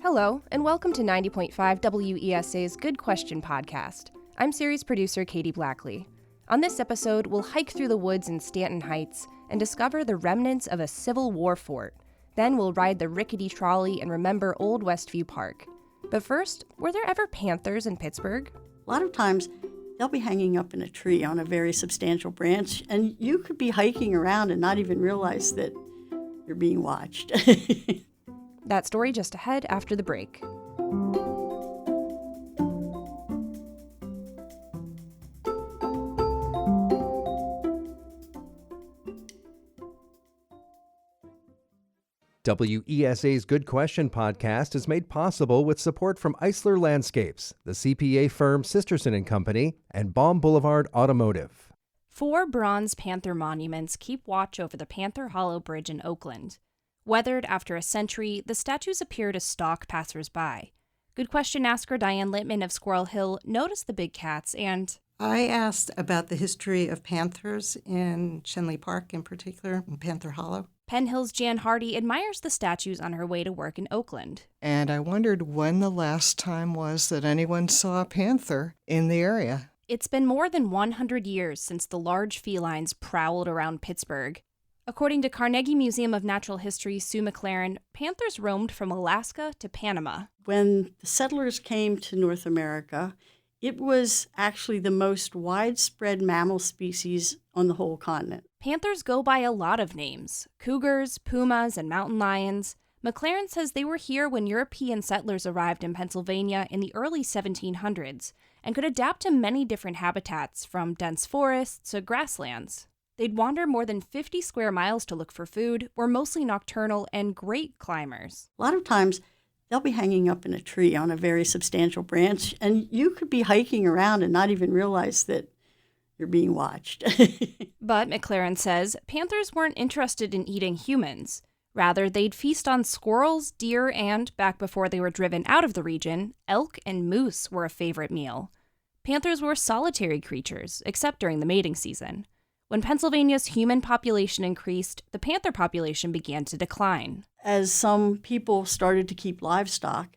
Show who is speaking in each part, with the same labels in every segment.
Speaker 1: Hello, and welcome to 90.5 WESA's Good Question podcast. I'm series producer Katie Blackley. On this episode, we'll hike through the woods in Stanton Heights and discover the remnants of a Civil War fort. Then we'll ride the rickety trolley and remember Old Westview Park. But first, were there ever panthers in Pittsburgh?
Speaker 2: A lot of times, they'll be hanging up in a tree on a very substantial branch, and you could be hiking around and not even realize that you're being watched.
Speaker 1: That story just ahead after the break.
Speaker 3: WESA's Good Question podcast is made possible with support from Eisler Landscapes, the CPA firm Sisterson & Company, and Baum Boulevard Automotive.
Speaker 1: 4 bronze panther monuments keep watch over the Panther Hollow Bridge in Oakland. Weathered after a century, the statues appear to stalk passersby. Good Question asker Diane Littman of Squirrel Hill noticed the big cats and...
Speaker 4: I asked about the history of panthers in Shenley Park in particular, in Panther Hollow.
Speaker 1: Penn Hill's Jan Hardy admires the statues on her way to work in Oakland.
Speaker 4: And I wondered when the last time was that anyone saw a panther in the area.
Speaker 1: It's been more than 100 years since the large felines prowled around Pittsburgh. According to Carnegie Museum of Natural History Sue McLaren, panthers roamed from Alaska to Panama.
Speaker 2: When the settlers came to North America, it was actually the most widespread mammal species on the whole continent.
Speaker 1: Panthers go by a lot of names: cougars, pumas, and mountain lions. McLaren says they were here when European settlers arrived in Pennsylvania in the early 1700s and could adapt to many different habitats, from dense forests to grasslands. They'd wander more than 50 square miles to look for food, were mostly nocturnal, and great climbers.
Speaker 2: A lot of times, they'll be hanging up in a tree on a very substantial branch, and you could be hiking around and not even realize that you're being watched.
Speaker 1: But, McLaren says, panthers weren't interested in eating humans. Rather, they'd feast on squirrels, deer, and, back before they were driven out of the region, elk and moose were a favorite meal. Panthers were solitary creatures, except during the mating season. When Pennsylvania's human population increased, the panther population began to decline.
Speaker 2: As some people started to keep livestock,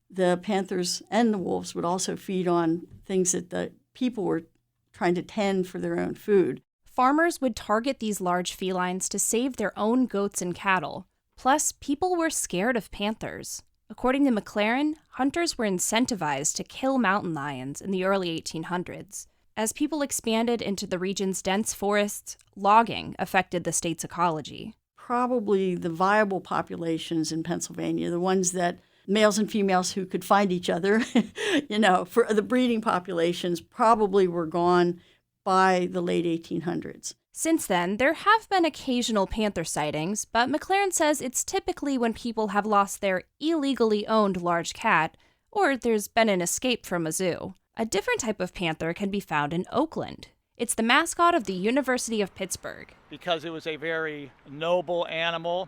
Speaker 2: the panthers and the wolves would also feed on things that the people were trying to tend for their own food.
Speaker 1: Farmers would target these large felines to save their own goats and cattle. Plus, people were scared of panthers. According to McLaren, hunters were incentivized to kill mountain lions in the early 1800s. As people expanded into the region's dense forests, logging affected the state's ecology.
Speaker 2: Probably the viable populations in Pennsylvania, the ones that males and females who could find each other, for the breeding populations, probably were gone by the late 1800s.
Speaker 1: Since then, there have been occasional panther sightings, but McLaren says it's typically when people have lost their illegally owned large cat, or there's been an escape from a zoo. A different type of panther can be found in Oakland. It's the mascot of the University of Pittsburgh.
Speaker 5: Because it was a very noble animal,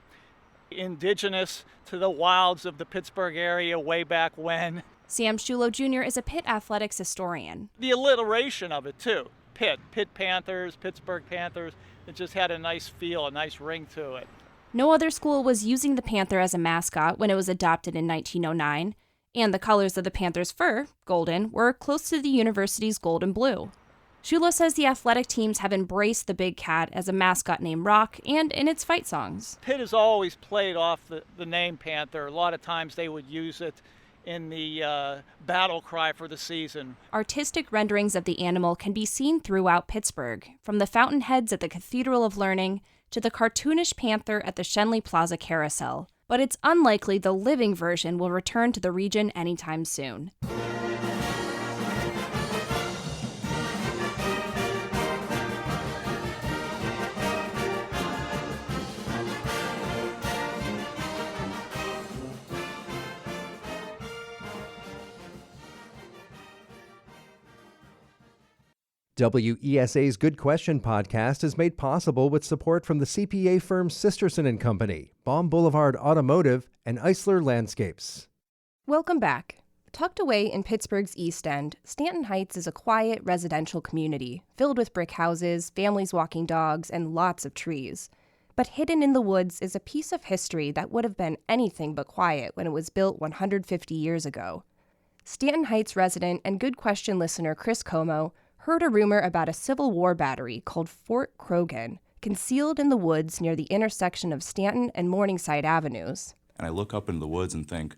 Speaker 5: indigenous to the wilds of the Pittsburgh area way back when.
Speaker 1: Sam Shulo Jr. is a Pitt athletics historian.
Speaker 5: The alliteration of it, too. Pitt Panthers, Pittsburgh Panthers. It just had a nice feel, a nice ring to it.
Speaker 1: No other school was using the panther as a mascot when it was adopted in 1909. And the colors of the Panthers' fur, golden, were close to the university's gold and blue. Shulo says the athletic teams have embraced the big cat as a mascot named Rock and in its fight songs.
Speaker 5: Pitt has always played off the name Panther. A lot of times they would use it in the battle cry for the season.
Speaker 1: Artistic renderings of the animal can be seen throughout Pittsburgh, from the fountainheads at the Cathedral of Learning to the cartoonish panther at the Shenley Plaza Carousel. But it's unlikely the living version will return to the region anytime soon.
Speaker 3: WESA's Good Question podcast is made possible with support from the CPA firm Sisterson & Company, Baum Boulevard Automotive, and Eisler Landscapes.
Speaker 1: Welcome back. Tucked away in Pittsburgh's East End, Stanton Heights is a quiet residential community filled with brick houses, families walking dogs, and lots of trees. But hidden in the woods is a piece of history that would have been anything but quiet when it was built 150 years ago. Stanton Heights resident and Good Question listener Chris Como heard a rumor about a Civil War battery called Fort Croghan, concealed in the woods near the intersection of Stanton and Morningside Avenues.
Speaker 6: And I look up into the woods and think,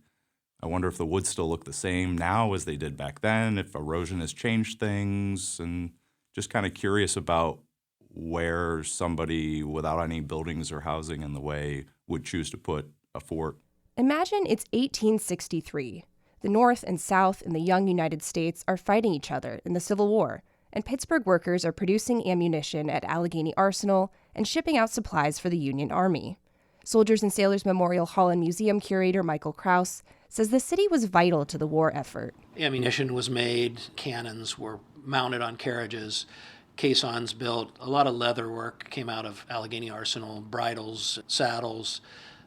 Speaker 6: I wonder if the woods still look the same now as they did back then, if erosion has changed things, and just kind of curious about where somebody without any buildings or housing in the way would choose to put a fort.
Speaker 1: Imagine it's 1863. The North and South in the young United States are fighting each other in the Civil War, and Pittsburgh workers are producing ammunition at Allegheny Arsenal and shipping out supplies for the Union Army. Soldiers and Sailors Memorial Hall and Museum curator Michael Krause says the city was vital to the war effort.
Speaker 7: Ammunition was made, cannons were mounted on carriages, caissons built, a lot of leather work came out of Allegheny Arsenal, bridles, saddles,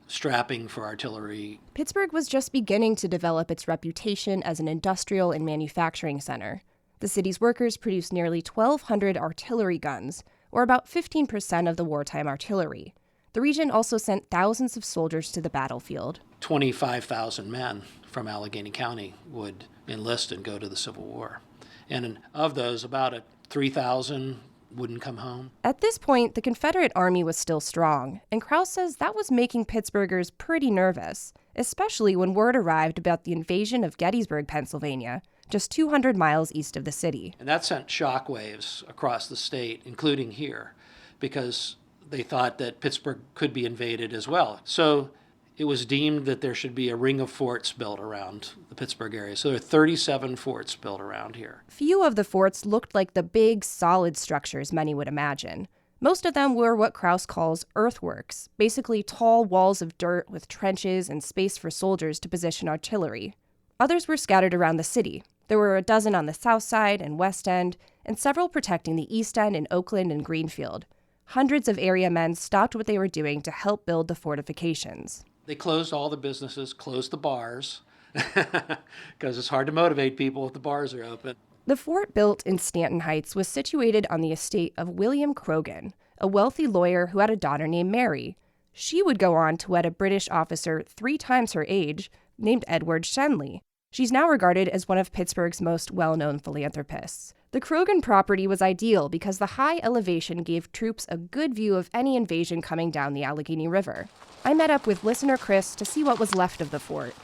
Speaker 7: strapping for artillery.
Speaker 1: Pittsburgh was just beginning to develop its reputation as an industrial and manufacturing center. The city's workers produced nearly 1,200 artillery guns, or about 15% of the wartime artillery. The region also sent thousands of soldiers to the battlefield.
Speaker 7: 25,000 men from Allegheny County would enlist and go to the Civil War. And of those, about 3,000 wouldn't come home.
Speaker 1: At this point, the Confederate Army was still strong, and Krause says that was making Pittsburghers pretty nervous, especially when word arrived about the invasion of Gettysburg, Pennsylvania, just 200 miles east of the city.
Speaker 7: And that sent shockwaves across the state, including here, because they thought that Pittsburgh could be invaded as well. So it was deemed that there should be a ring of forts built around the Pittsburgh area. So there are 37 forts built around here.
Speaker 1: Few of the forts looked like the big, solid structures many would imagine. Most of them were what Krause calls earthworks, basically tall walls of dirt with trenches and space for soldiers to position artillery. Others were scattered around the city. There were a dozen on the south side and west end, and several protecting the east end in Oakland and Greenfield. Hundreds of area men stopped what they were doing to help build the fortifications.
Speaker 7: They closed all the businesses, closed the bars, because it's hard to motivate people if the bars are open.
Speaker 1: The fort built in Stanton Heights was situated on the estate of William Croghan, a wealthy lawyer who had a daughter named Mary. She would go on to wed a British officer 3 times her age named Edward Shenley. She's now regarded as one of Pittsburgh's most well-known philanthropists. The Croghan property was ideal because the high elevation gave troops a good view of any invasion coming down the Allegheny River. I met up with listener Chris to see what was left of the fort.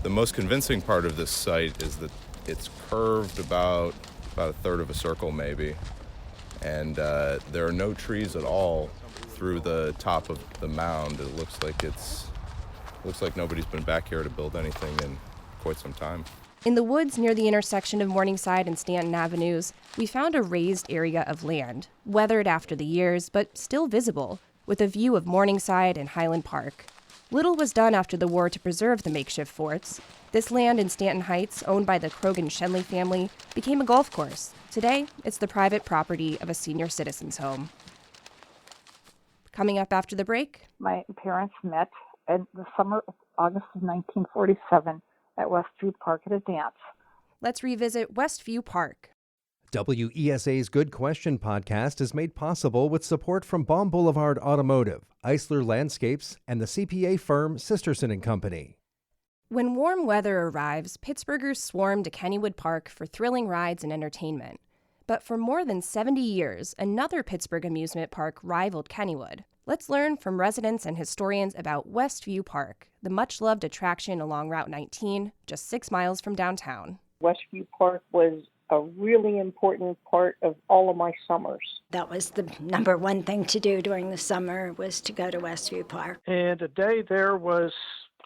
Speaker 6: The most convincing part of this site is that it's curved about a third of a circle maybe, and there are no trees at all through the top of the mound. It looks like nobody's been back here to build anything in quite some time.
Speaker 1: In the woods near the intersection of Morningside and Stanton Avenues, we found a raised area of land, weathered after the years, but still visible, with a view of Morningside and Highland Park. Little was done after the war to preserve the makeshift forts. This land in Stanton Heights, owned by the Croghan-Shenley family, became a golf course. Today, it's the private property of a senior citizen's home. Coming up after the break,
Speaker 8: my parents met in the summer of August of 1947 at Westview Park at a dance.
Speaker 1: Let's revisit Westview Park.
Speaker 3: WESA's Good Question podcast is made possible with support from Baum Boulevard Automotive, Eisler Landscapes, and the CPA firm Sisterson & Company.
Speaker 1: When warm weather arrives, Pittsburghers swarm to Kennywood Park for thrilling rides and entertainment. But for more than 70 years, another Pittsburgh amusement park rivaled Kennywood. Let's learn from residents and historians about Westview Park, the much-loved attraction along Route 19, just 6 miles from downtown.
Speaker 9: Westview Park was a really important part of all of my summers.
Speaker 10: That was the number one thing to do during the summer, was to go to Westview Park.
Speaker 11: And a day there was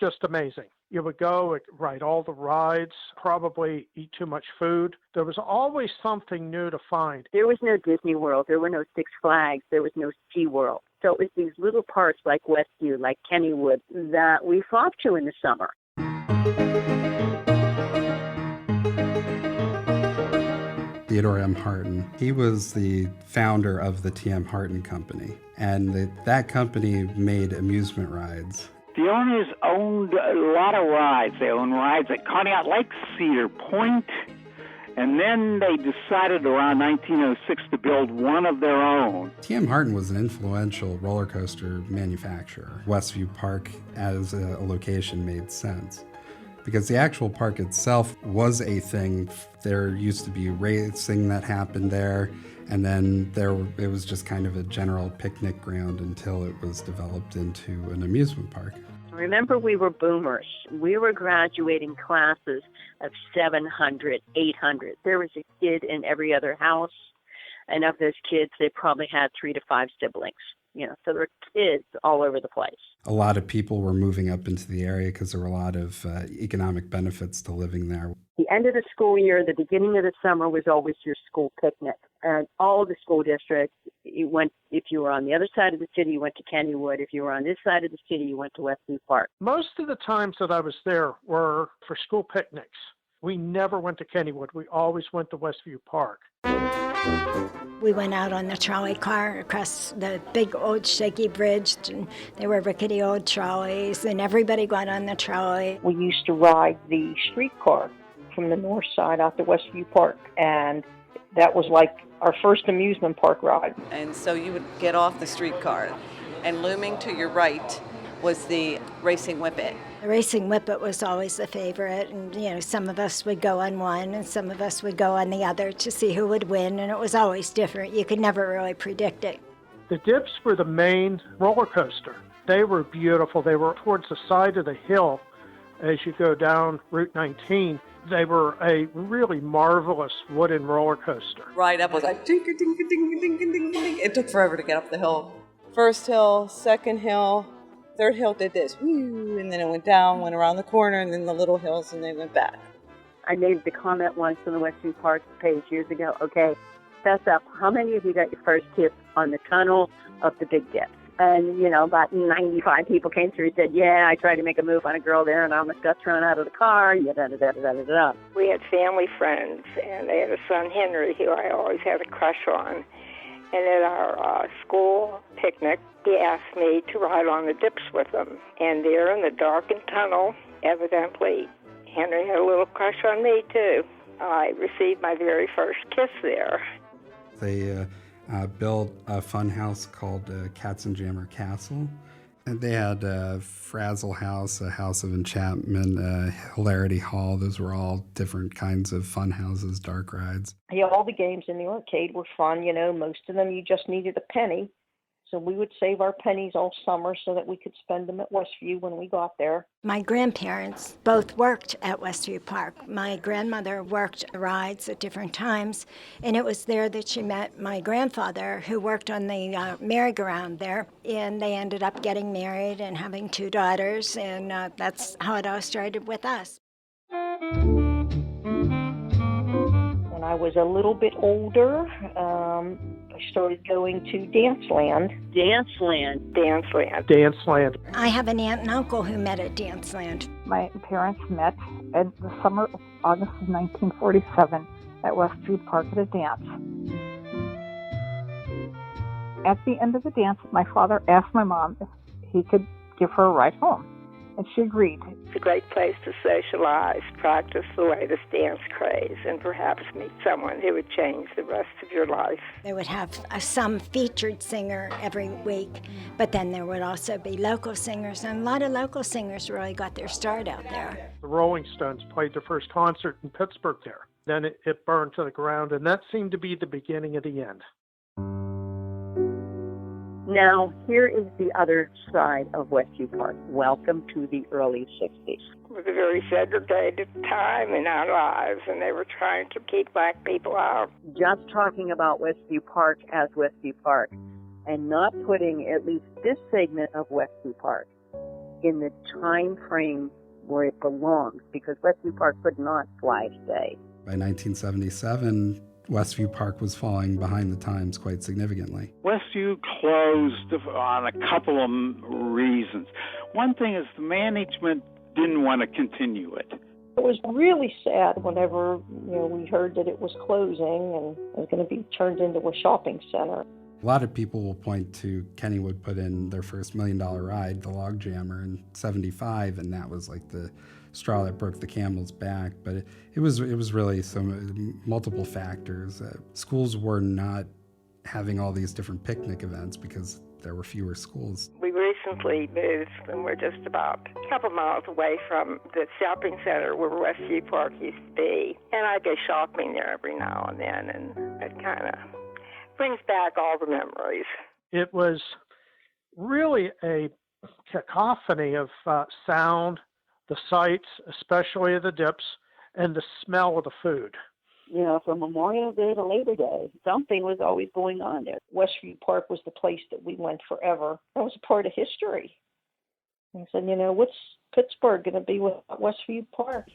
Speaker 11: just amazing. You would go, ride all the rides, probably eat too much food. There was always something new to find.
Speaker 9: There was no Disney World. There were no Six Flags. There was no SeaWorld. So it was these little parks like Westview, like Kennywood, that we flocked to in the summer.
Speaker 12: Theodore M. Harton. He was the founder of the T.M. Harton Company, and that company made amusement rides.
Speaker 13: The owners owned a lot of rides. They owned rides at Conneaut Lake, Cedar Point, And then they decided around 1906 to build one of their own.
Speaker 12: T.M. Harton was an influential roller coaster manufacturer. Westview Park as a location made sense because the actual park itself was a thing. There used to be racing that happened there, and then it was just kind of a general picnic ground until it was developed into an amusement park.
Speaker 9: Remember, we were boomers. We were graduating classes of 700, 800. There was a kid in every other house, and of those kids, they probably had 3 to 5 siblings. So there were kids all over the place.
Speaker 12: A lot of people were moving up into the area because there were a lot of economic benefits to living there.
Speaker 9: The end of the school year, the beginning of the summer was always your school picnic. And all of the school districts, if you were on the other side of the city, you went to Kennywood. If you were on this side of the city, you went to Westview Park.
Speaker 11: Most of the times that I was there were for school picnics. We never went to Kennywood. We always went to Westview Park.
Speaker 10: We went out on the trolley car across the big old shaky bridge, and they were rickety old trolleys, and everybody got on the trolley.
Speaker 14: We used to ride the streetcar from the north side out to Westview Park, and that was like our first amusement park ride.
Speaker 15: And so you would get off the streetcar, and looming to your right was the racing whippet.
Speaker 10: The racing whippet was always a favorite, and some of us would go on one and some of us would go on the other to see who would win, and it was always different. You could never really predict it.
Speaker 11: The dips were the main roller coaster. They were beautiful. They were towards the side of the hill as you go down Route 19. They were a really marvelous wooden roller coaster.
Speaker 15: Ride up was like ding ding ding ding ding ding ding. It took forever to get up the hill. First hill, second hill, third hill did this, woo, and then it went down, went around the corner, and then the little hills, and they went back.
Speaker 9: I made the comment once on the Westview Park page years ago, okay, fess up, how many of you got your first tip on the tunnel of the big dips? And, about 95 people came through and said, yeah, I tried to make a move on a girl there and I almost got thrown out of the car, da-da-da-da-da-da.
Speaker 16: We had family friends, and they had a son, Henry, who I always had a crush on. And at our school picnic, he asked me to ride on the dips with him. And there in the darkened tunnel, evidently, Henry had a little crush on me, too. I received my very first kiss there.
Speaker 12: They built a fun house called Katzenjammer Castle. And they had a Frazzle House, a House of Enchantment, Hilarity Hall. Those were all different kinds of fun houses, dark rides.
Speaker 14: Yeah, all the games in the arcade were fun. Most of them you just needed a penny. So we would save our pennies all summer so that we could spend them at Westview when we got there.
Speaker 10: My grandparents both worked at Westview Park. My grandmother worked rides at different times, and it was there that she met my grandfather, who worked on the merry-go-round there. And they ended up getting married and having 2 daughters, and that's how it all started with us.
Speaker 14: When I was a little bit older, I started going to Danceland.
Speaker 11: Danceland.
Speaker 10: I have an aunt and uncle who met at Danceland.
Speaker 8: My parents met in the summer of August of 1947 at Westview Park at a dance. At the end of the dance, my father asked my mom if he could give her a ride home, and she agreed.
Speaker 16: It's a great place to socialize, practice the latest dance craze, and perhaps meet someone who would change the rest of your life.
Speaker 10: They would have some featured singer every week, but then there would also be local singers, and a lot of local singers really got their start out there.
Speaker 11: The Rolling Stones played their first concert in Pittsburgh there. Then it burned to the ground, and that seemed to be the beginning of the end.
Speaker 9: Now, here is the other side of Westview Park. Welcome to the early 60s.
Speaker 16: It was a very segregated time in our lives, and they were trying to keep black people out.
Speaker 9: Just talking about Westview Park as Westview Park, and not putting at least this segment of Westview Park in the time frame where it belongs, because Westview Park could not fly today.
Speaker 12: By 1977, Westview Park was falling behind the times quite significantly.
Speaker 13: Westview closed on a couple of reasons. One thing is the management didn't want to continue it.
Speaker 14: It was really sad whenever we heard that it was closing and was going to be turned into a shopping center.
Speaker 12: A lot of people will point to Kennywood put in their first $1 million ride, the Log Jammer, in '75, and that was like the straw that broke the camel's back. But it was really multiple factors. Schools were not having all these different picnic events because there were fewer schools.
Speaker 16: We recently moved, and we're just about a couple miles away from the shopping center where Westview Park used to be. And I go shopping there every now and then, and it kind of brings back all the memories.
Speaker 11: It was really a cacophony of sound, the sights, especially the dips, and the smell of the food.
Speaker 14: You know, from Memorial Day to Labor Day, something was always going on there. Westview Park was the place that we went forever. That was a part of history. And I said, you know, what's Pittsburgh going to be without Westview Park?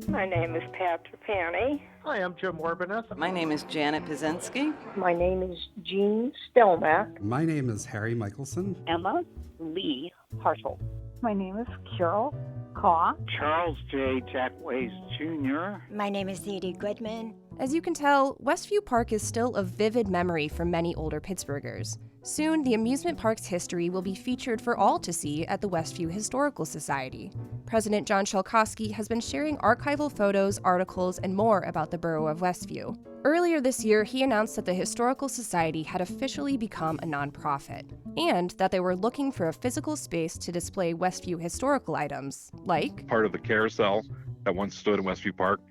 Speaker 16: My name is Patrick Panny.
Speaker 11: Hi, I'm Jim Orbineth.
Speaker 15: My name is Janet Pizensky.
Speaker 14: My name is Jean Stelmack.
Speaker 12: My name is Harry Michelson.
Speaker 9: Emma Lee Hartle.
Speaker 8: My name is Carol Caw.
Speaker 13: Charles J. Jackways Jr.
Speaker 10: My name is Edie Goodman.
Speaker 1: As you can tell, Westview Park is still a vivid memory for many older Pittsburghers. Soon, the amusement park's history will be featured for all to see at the Westview Historical Society. President John Shelkowski has been sharing archival photos, articles, and more about the borough of Westview. Earlier this year, he announced that the Historical Society had officially become a nonprofit, and that they were looking for a physical space to display Westview historical items, like
Speaker 17: part of the carousel that once stood in Westview Park,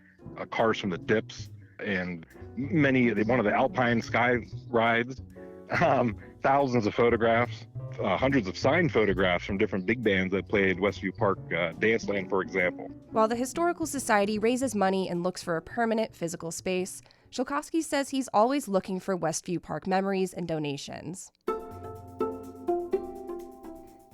Speaker 17: cars from the dips, and one of the Alpine Sky rides, thousands of photographs, hundreds of signed photographs from different big bands that played Westview Park Danceland, for example.
Speaker 1: While the Historical Society raises money and looks for a permanent physical space, Shelkowski says he's always looking for Westview Park memories and donations.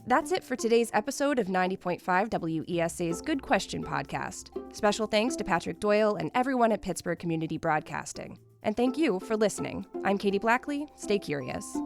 Speaker 1: That's it for today's episode of 90.5 WESA's Good Question podcast. Special thanks to Patrick Doyle and everyone at Pittsburgh Community Broadcasting. And thank you for listening. I'm Katie Blackley. Stay curious.